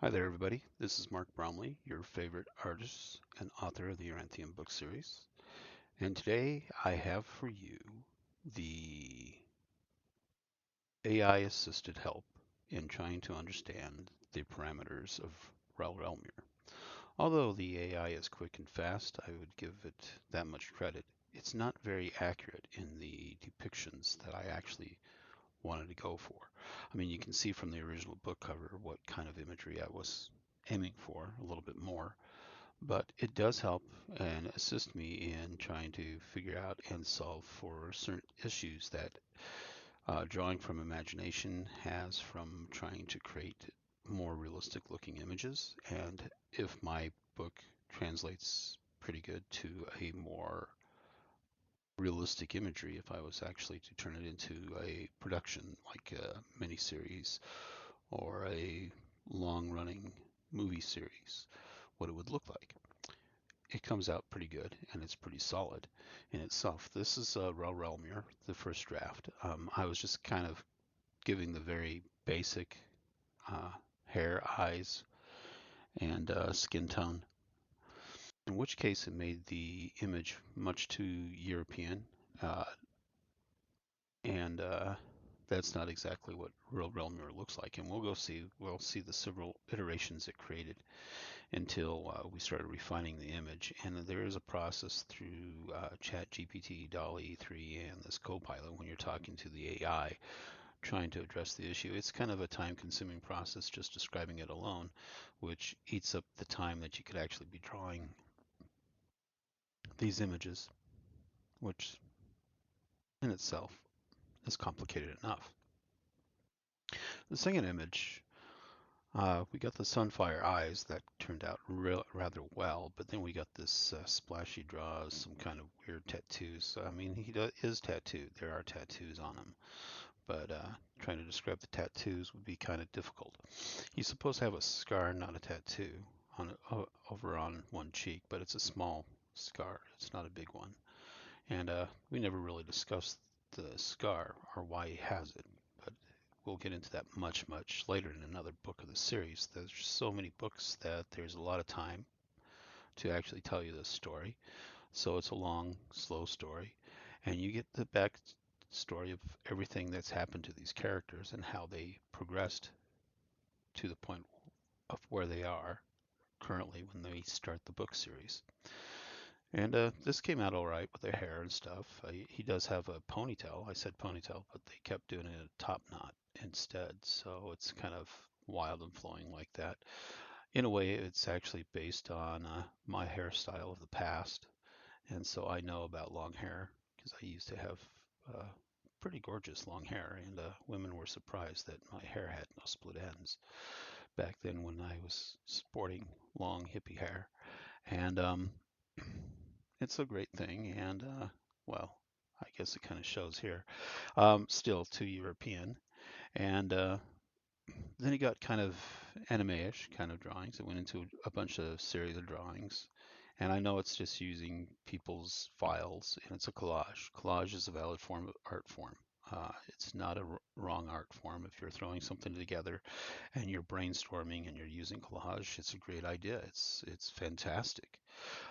Hi there, everybody. This is Mark Bromley, your favorite artist and author of the Yoranthium book series. And today I have for you the AI assisted help in trying to understand the parameters of Rarailmuir. Although the AI is quick and fast, I would give it that much credit. It's not very accurate in the depictions that I actually wanted to go for. I mean, you can see from the original book cover what kind of imagery I was aiming for, a little bit more. But it does help and assist me in trying to figure out and solve for certain issues that drawing from imagination has from trying to create more realistic looking images. And if my book translates pretty good to a more realistic imagery, if I was actually to turn it into a production like a miniseries or a long running movie series, what it would look like. It comes out pretty good and it's pretty solid in itself. This is Rarailmuir, the first draft. I was just kind of giving the very basic uh, hair, eyes, and skin tone, in which case it made the image much too European. Uh, and that's not exactly what real Realmir looks like. And we'll see the several iterations it created until we started refining the image. And there is a process through Chat GPT Dall E 3 and this copilot when you're talking to the AI trying to address the issue. It's kind of a time consuming process just describing it alone, which eats up the time that you could actually be drawing these images, which in itself is complicated enough. The second image, we got the sunfire eyes that turned out rather well, but then we got this splashy draws, some kind of weird tattoos. I mean, is tattooed. There are tattoos on him, but trying to describe the tattoos would be kind of difficult. He's supposed to have a scar, not a tattoo, over on one cheek, but it's a small scar. It's not a big one, and we never really discussed the scar or why he has it, but we'll get into that much later in another book of the series. There's so many books that there's a lot of time to actually tell you this story. So it's a long, slow story, and you get the back story of everything that's happened to these characters and how they progressed to the point of where they are currently when they start the book series. And this came out all right with the hair and stuff. He does have a ponytail. I said ponytail, but they kept doing it a top knot instead. So it's kind of wild and flowing like that. In a way, it's actually based on my hairstyle of the past. And so I know about long hair because I used to have uh, pretty gorgeous long hair. And women were surprised that my hair had no split ends back then when I was sporting long hippie hair. And it's a great thing. And well, I guess it kind of shows here. Still too European. And then he got kind of anime-ish kind of drawings. It went into a bunch of series of drawings. And I know it's just using people's files and it's a collage. Collage is a valid form of art form. It's not a wrong art form. If you're throwing something together and you're brainstorming and you're using collage, it's a great idea. It's fantastic.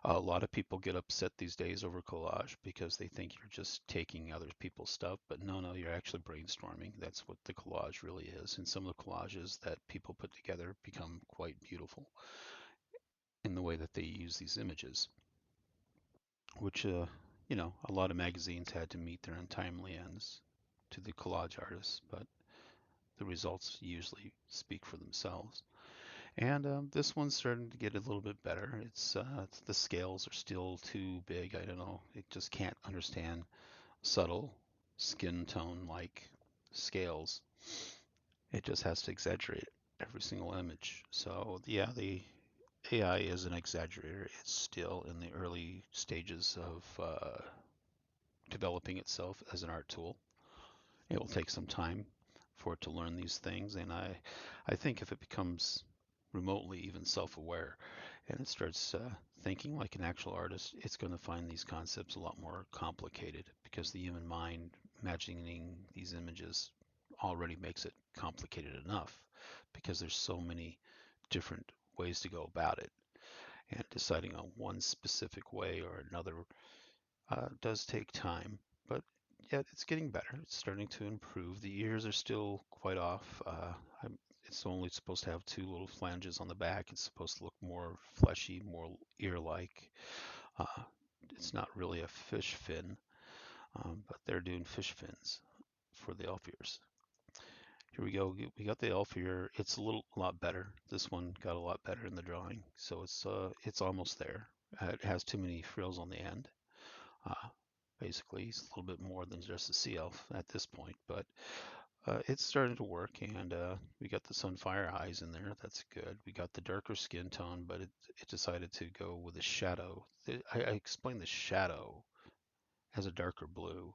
A lot of people get upset these days over collage because they think you're just taking other people's stuff, but no, you're actually brainstorming. That's what the collage really is. And some of the collages that people put together become quite beautiful in the way that they use these images, which, a lot of magazines had to meet their untimely ends to the collage artists, but the results usually speak for themselves. And this one's starting to get a little bit better. It's the scales are still too big. I don't know. It just can't understand subtle skin tone like scales. It just has to exaggerate every single image. So yeah, the AI is an exaggerator. It's still in the early stages of developing itself as an art tool. It will take some time for it to learn these things, and I think if it becomes remotely even self-aware and it starts thinking like an actual artist, it's going to find these concepts a lot more complicated because the human mind imagining these images already makes it complicated enough because there's so many different ways to go about it. And deciding on one specific way or another does take time, but yet it's getting better. It's starting to improve. The ears are still quite off. It's only supposed to have two little flanges on the back. It's supposed to look more fleshy, more ear-like. Uh, it's not really a fish fin, but they're doing fish fins for the elf ears. Here we go. We got the elf ear. It's a lot better. This one got a lot better in the drawing, so it's almost there. It has too many frills on the end. Uh, Basically, he's a little bit more than just a sea elf at this point, but it's starting to work, and we got the sunfire eyes in there. That's good. We got the darker skin tone, but it decided to go with a shadow. I explained the shadow as a darker blue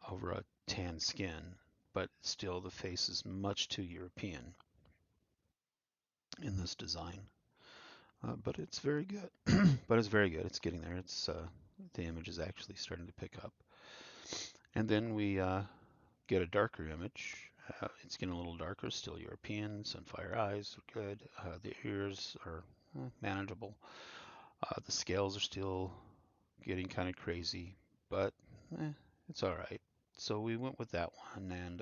over a tan skin, but still the face is much too European in this design. But it's very good. But it's very good. It's getting there. It's the image is actually starting to pick up. And then we get a darker image. It's getting a little darker, still European. Sunfire eyes are good. The ears are manageable. The scales are still getting kind of crazy, but it's all right. So we went with that one, and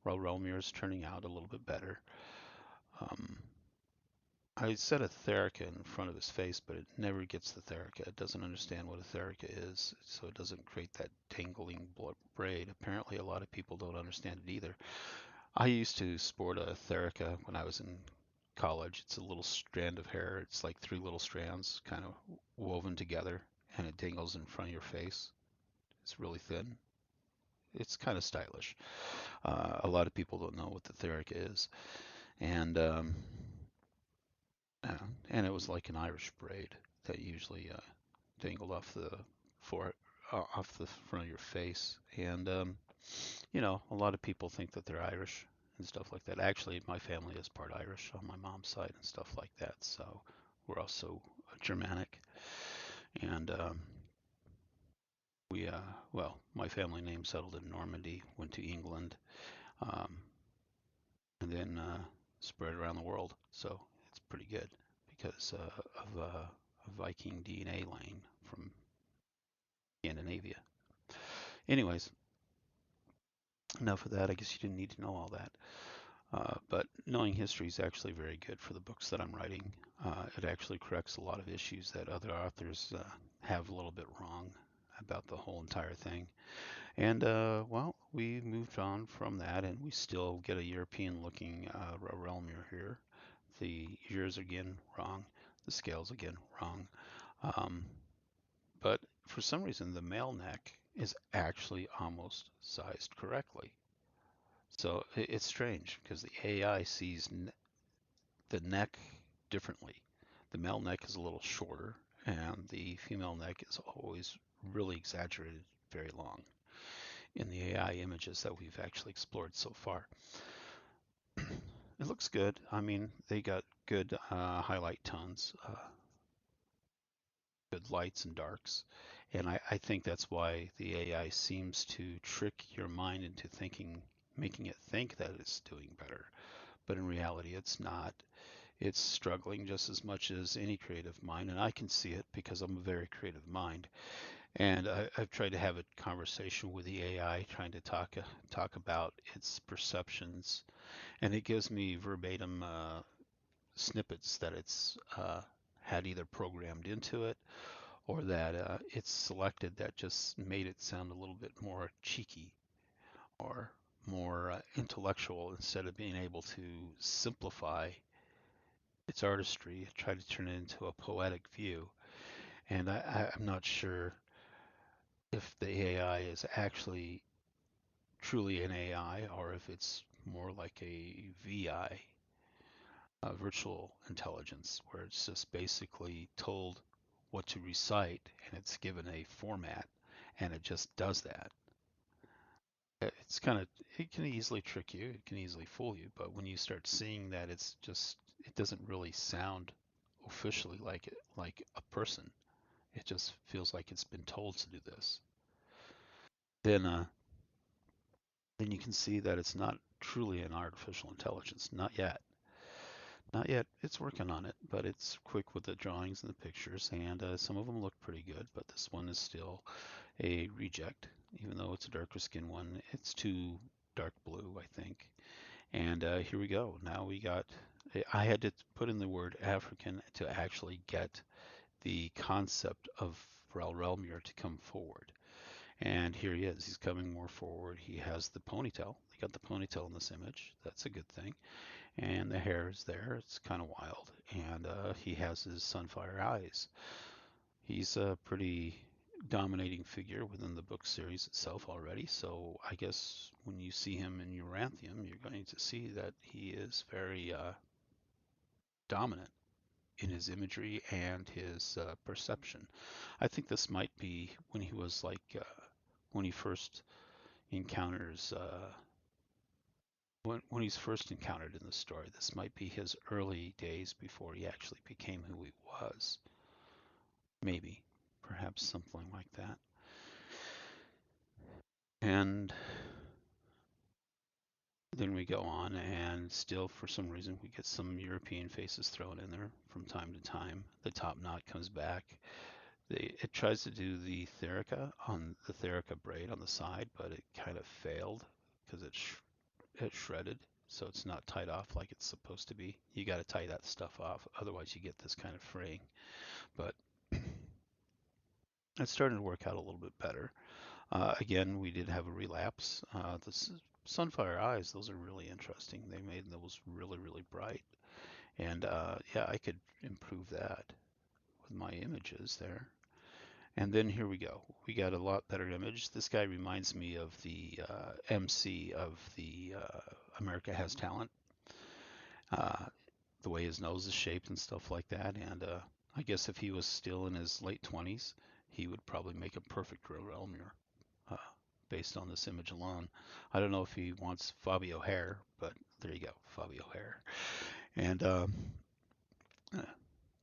Rarailmuir is turning out a little bit better. Um, I set a Therica in front of his face, but it never gets the Therica. It doesn't understand what a Therica is, so it doesn't create that dangling braid. Apparently, a lot of people don't understand it either. I used to sport a Therica when I was in college. It's a little strand of hair. It's like three little strands kind of woven together, and it dangles in front of your face. It's really thin. It's kind of stylish. A lot of people don't know what the Therica is, and uh, and it was like an Irish braid that usually dangled off the for off the front of your face. And a lot of people think that they're Irish and stuff like that. Actually, my family is part Irish on my mom's side and stuff like that. So we're also Germanic. And we, my family name settled in Normandy, went to England, um, and then spread around the world. So it's pretty good because of a Viking DNA line from Scandinavia. Anyways, enough of that. I guess you didn't need to know all that. But knowing history is actually very good for the books that I'm writing. It actually corrects a lot of issues that other authors have a little bit wrong about the whole entire thing. And we moved on from that, and we still get a European-looking Rarailmuir here. The ears again wrong, the scales again wrong. Um, but for some reason, the male neck is actually almost sized correctly. So it's strange because the AI sees the neck differently. The male neck is a little shorter, and the female neck is always really exaggerated, very long in the AI images that we've actually explored so far. It looks good. I mean, they got good highlight tones, good lights and darks. And I think that's why the AI seems to trick your mind into making it think that it's doing better. But in reality, it's not. It's struggling just as much as any creative mind, and I can see it because I'm a very creative mind. And I've tried to have a conversation with the AI, trying to talk about its perceptions, and it gives me verbatim snippets that it's had either programmed into it or that it's selected that just made it sound a little bit more cheeky or more intellectual instead of being able to simplify its artistry, try to turn it into a poetic view. And I'm not sure if the AI is actually truly an AI or if it's more like a VI, a virtual intelligence, where it's just basically told what to recite and it's given a format and it just does that. It's kind of, it can easily trick you, it can easily fool you, but when you start seeing that it doesn't really sound officially like a person. It just feels like it's been told to do this. Then, then you can see that it's not truly an artificial intelligence, not yet. Not yet. It's working on it, but it's quick with the drawings and the pictures, and some of them look pretty good, but this one is still a reject, even though it's a darker skin one. It's too dark blue, I think. And here we go. Now we got, I had to put in the word African to actually get the concept of Rarailmuir to come forward. And here he is. He's coming more forward. He has the ponytail. They got the ponytail in this image. That's a good thing. And the hair is there. It's kind of wild. And he has his sunfire eyes. He's a pretty dominating figure within the book series itself already. So I guess when you see him in Yoranthium, you're going to see that he is very dominant in his imagery and his perception. I think this might be when he was like when he first encounters when he's first encountered in the story. This might be his early days before he actually became who he was. Maybe, perhaps something like that. And then we go on, and still, for some reason, we get some European faces thrown in there from time to time. The top knot comes back. It tries to do the Therica on the Therica braid on the side, but it kind of failed because it shredded, so it's not tied off like it's supposed to be. You got to tie that stuff off, otherwise you get this kind of fraying. But it's starting to work out a little bit better. Again, we did have a relapse. The Sunfire eyes, those are really interesting. They made those really, really bright. And yeah, I could improve that with my images there. And then here we go. We got a lot better image. This guy reminds me of the MC of the America Has Talent. Uh, the way his nose is shaped and stuff like that. And I guess if he was still in his late 20s, he would probably make a perfect Real Elmure uh, based on this image alone. I don't know if he wants Fabio hair, but there you go, Fabio hair. And uh,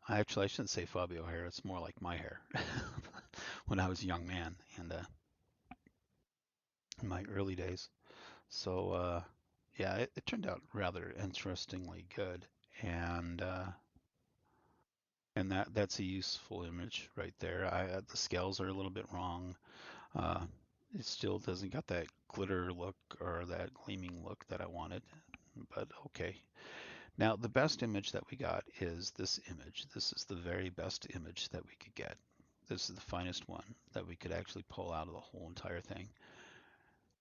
I shouldn't say Fabio hair. It's more like my hair when I was a young man and in my early days. So yeah, it turned out rather interestingly good, and that's a useful image right there. The scales are a little bit wrong. Uh, it still doesn't got that glitter look or that gleaming look that I wanted, but okay. Now the best image that we got is this image. This is the very best image that we could get. This is the finest one that we could actually pull out of the whole entire thing.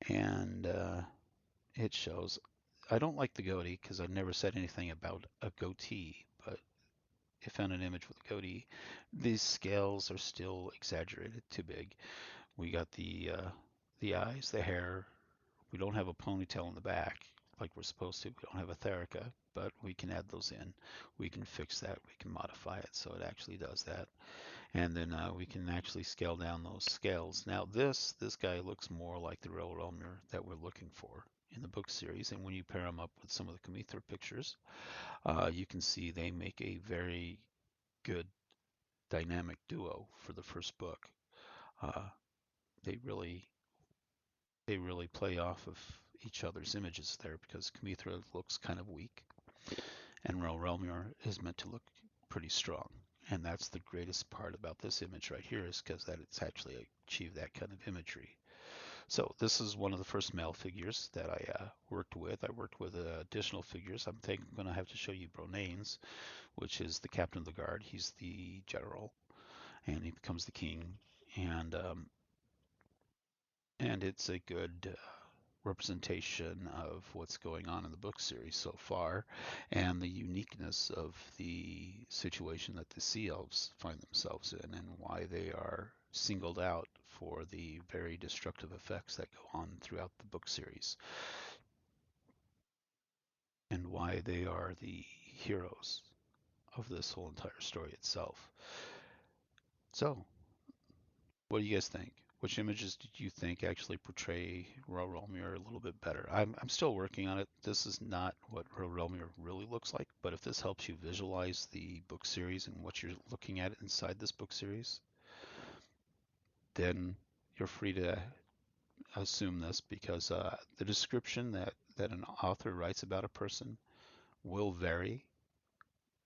And it shows. I don't like the goatee because I never said anything about a goatee, but if found an image with a goatee. These scales are still exaggerated, too big. We got the eyes, the hair. We don't have a ponytail in the back like we're supposed to. We don't have a therica, but we can add those in. We can fix that. We can modify it so it actually does that. And then we can actually scale down those scales. Now this guy looks more like the real Elmer that we're looking for in the book series. And when you pair them up with some of the Comethra pictures, you can see they make a very good dynamic duo for the first book. Uh, they really they really play off of each other's images there because Comethra looks kind of weak and Rarailmuir is meant to look pretty strong. And that's the greatest part about this image right here is because that it's actually achieved that kind of imagery. So this is one of the first male figures that I worked with. I worked with additional figures. I'm going to have to show you Bronane's, which is the captain of the guard. He's the general, and he becomes the king. And it's a good representation of what's going on in the book series so far and the uniqueness of the situation that the sea elves find themselves in and why they are singled out for the very destructive effects that go on throughout the book series and why they are the heroes of this whole entire story itself. So, what do you guys think? Which images did you think actually portray Royal Realmir a little bit better? I'm still working on it. This is not what Royal Realmir really looks like, but if this helps you visualize the book series and what you're looking at inside this book series, then you're free to assume this because the description that an author writes about a person will vary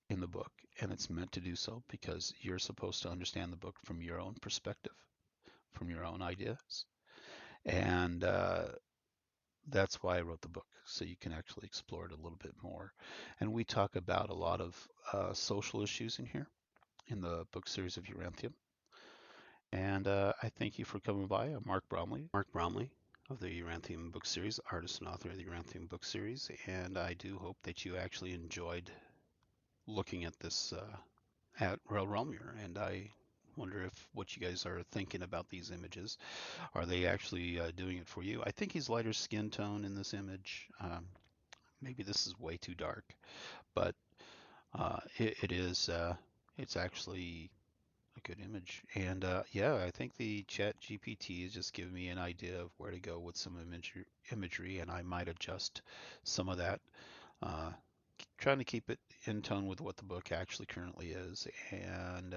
in the book, and it's meant to do so because you're supposed to understand the book from your own perspective, from your own ideas. And that's why I wrote the book, so you can actually explore it a little bit more. And we talk about a lot of social issues in here in the book series of Yoranthium. And I thank you for coming by. I'm Mark Bromley of the Yoranthium book series, artist and author of the Yoranthium book series. And I do hope that you actually enjoyed looking at this at Rarailmuir. And I wonder if what you guys are thinking about these images. Are they actually doing it for you? I think he's lighter skin tone in this image. Maybe this is way too dark, but it is. It's actually a good image. And yeah, I think the Chat GPT is just giving me an idea of where to go with some imagery, and I might adjust some of that, uh, trying to keep it in tone with what the book actually currently is, and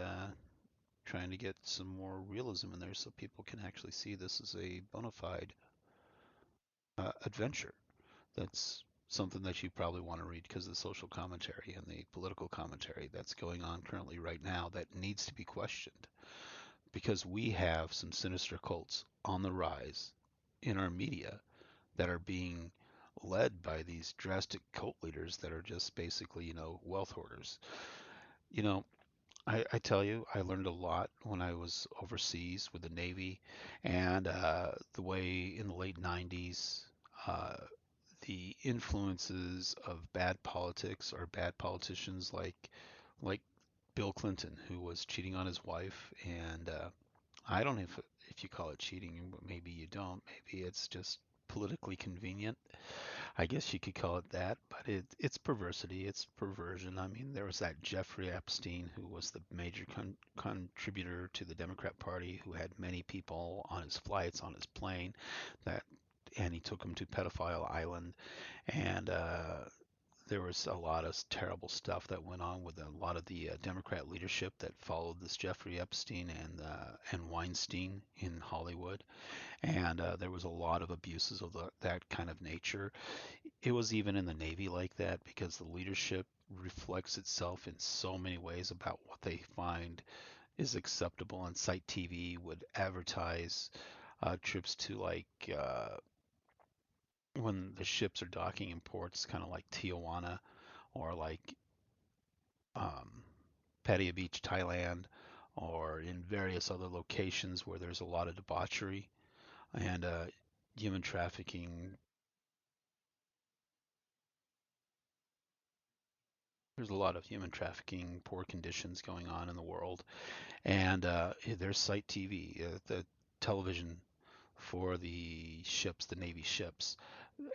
trying to get some more realism in there so people can actually see this as a bona fide adventure. That's something that you probably want to read because of the social commentary and the political commentary that's going on currently right now that needs to be questioned because we have some sinister cults on the rise in our media that are being led by these drastic cult leaders that are just basically, wealth hoarders. You know, I tell you, I learned a lot when I was overseas with the Navy, and the way in the late 90s, uh, the influences of bad politics or bad politicians like Bill Clinton, who was cheating on his wife, and I don't know if you call it cheating, but maybe you don't. Maybe it's just politically convenient. I guess you could call it that, but it's perversity, it's perversion. I mean, there was that Jeffrey Epstein who was the major contributor to the Democrat Party, who had many people on his flights, on his plane, that, and he took them to Pedophile Island, and there was a lot of terrible stuff that went on with a lot of the Democrat leadership that followed this Jeffrey Epstein and Weinstein in Hollywood, and there was a lot of abuses of that kind of nature. It was even in the Navy like that because the leadership reflects itself in so many ways about what they find is acceptable. And Site TV would advertise trips to when the ships are docking in ports, kind of like Tijuana or like um, Pattaya Beach, Thailand, or in various other locations where there's a lot of debauchery and human trafficking. There's a lot of human trafficking, poor conditions going on in the world, and there's Site TV, the television for the ships, the Navy ships,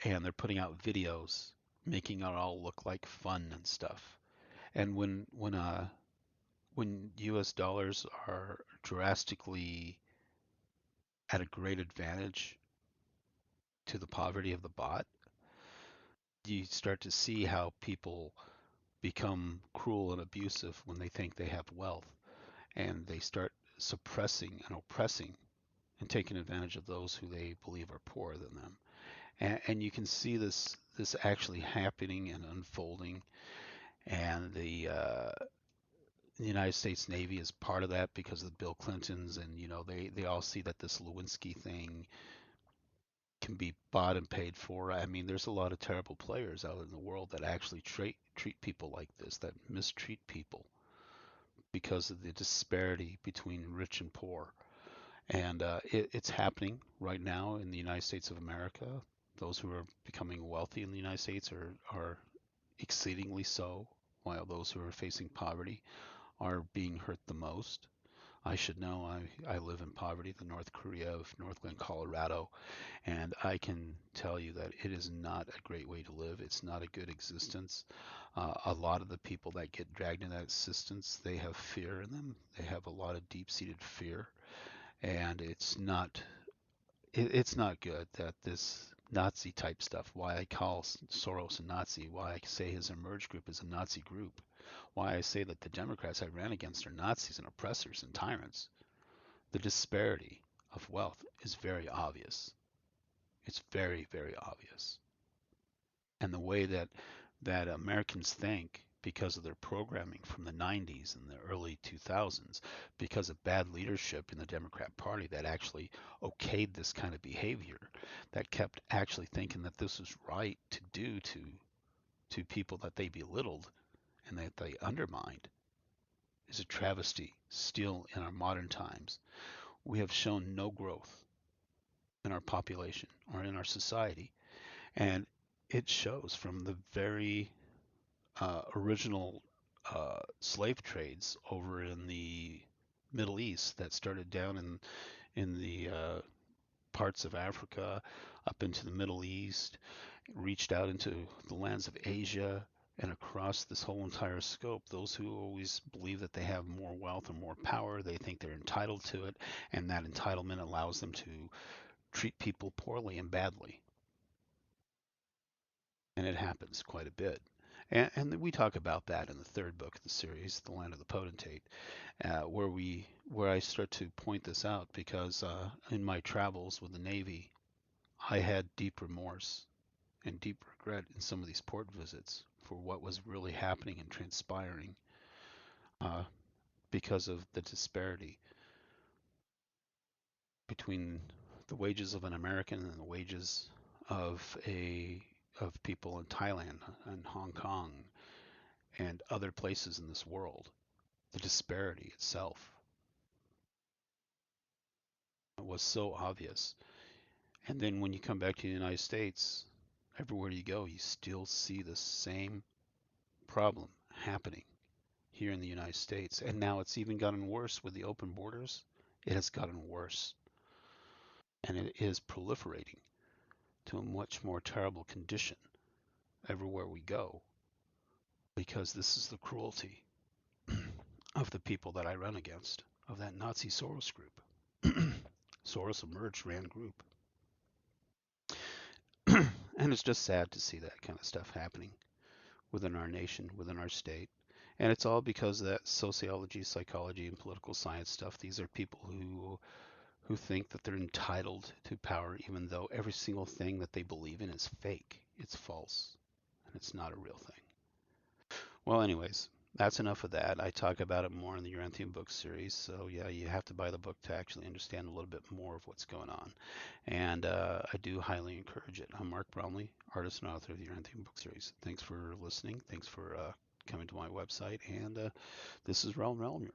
and they're putting out videos making it all look like fun and stuff. And when U.S. dollars are drastically at a great advantage to the poverty of the bot, you start to see how people become cruel and abusive when they think they have wealth, and they start suppressing and oppressing and taking advantage of those who they believe are poorer than them. And you can see this actually happening and unfolding. And the United States Navy is part of that because of Bill Clintons, and they all see that this Lewinsky thing can be bought and paid for. I mean, there's a lot of terrible players out in the world that actually treat people like this, that mistreat people because of the disparity between rich and poor. And it's happening right now in the United States of America. Those who are becoming wealthy in the United States are exceedingly so, while those who are facing poverty are being hurt the most. I should know. I live in poverty, the North Korea of Northland, Colorado, and I can tell you that it is not a great way to live. It's not a good existence. A lot of the people that get dragged in that existence, they have fear in them. They have a lot of deep-seated fear, and it's not good that this Nazi type stuff, why I call Soros a Nazi, why I say his Emerge group is a Nazi group, why I say that the Democrats I ran against are Nazis and oppressors and tyrants. The disparity of wealth is very obvious. It's very, very obvious. And the way that Americans think because of their programming from the 90s and the early 2000s, because of bad leadership in the Democrat Party that actually okayed this kind of behavior, that kept actually thinking that this was right to do to people that they belittled and that they undermined, is a travesty still in our modern times. We have shown no growth in our population or in our society, and it shows from the very original slave trades over in the Middle East that started down in the parts of Africa, up into the Middle East, reached out into the lands of Asia, and across this whole entire scope. Those who always believe that they have more wealth and more power, they think they're entitled to it, and that entitlement allows them to treat people poorly and badly. And it happens quite a bit. And we talk about that in the third book of the series, The Land of the Potentate, where I start to point this out because in my travels with the Navy, I had deep remorse and deep regret in some of these port visits for what was really happening and transpiring uh, because of the disparity between the wages of an American and the wages of a of people in Thailand and Hong Kong and other places in this world. The disparity itself was so obvious. And then when you come back to the United States, everywhere you go, you still see the same problem happening here in the United States. And now it's even gotten worse with the open borders. It has gotten worse. And it is proliferating to a much more terrible condition everywhere we go because this is the cruelty of the people that I run against, of that Nazi Soros group. Soros emerged, ran group. And it's just sad to see that kind of stuff happening within our nation, within our state. And it's all because of that sociology, psychology, and political science stuff. These are people who think that they're entitled to power, even though every single thing that they believe in is fake. It's false, and it's not a real thing. Well, anyways, that's enough of that. I talk about it more in the Yoranthium book series. So yeah, you have to buy the book to actually understand a little bit more of what's going on. And I do highly encourage it. I'm Mark Bromley, artist and author of the Yoranthium book series. Thanks for listening. Thanks for coming to my website. And this is Rarailmuir,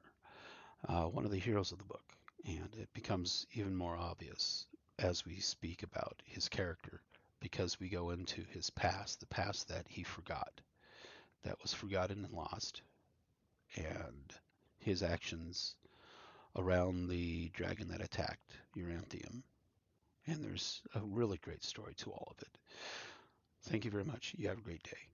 one of the heroes of the book. And it becomes even more obvious as we speak about his character because we go into his past, the past that he forgot, that was forgotten and lost, and his actions around the dragon that attacked Yoranthium. And there's a really great story to all of it. Thank you very much. You have a great day.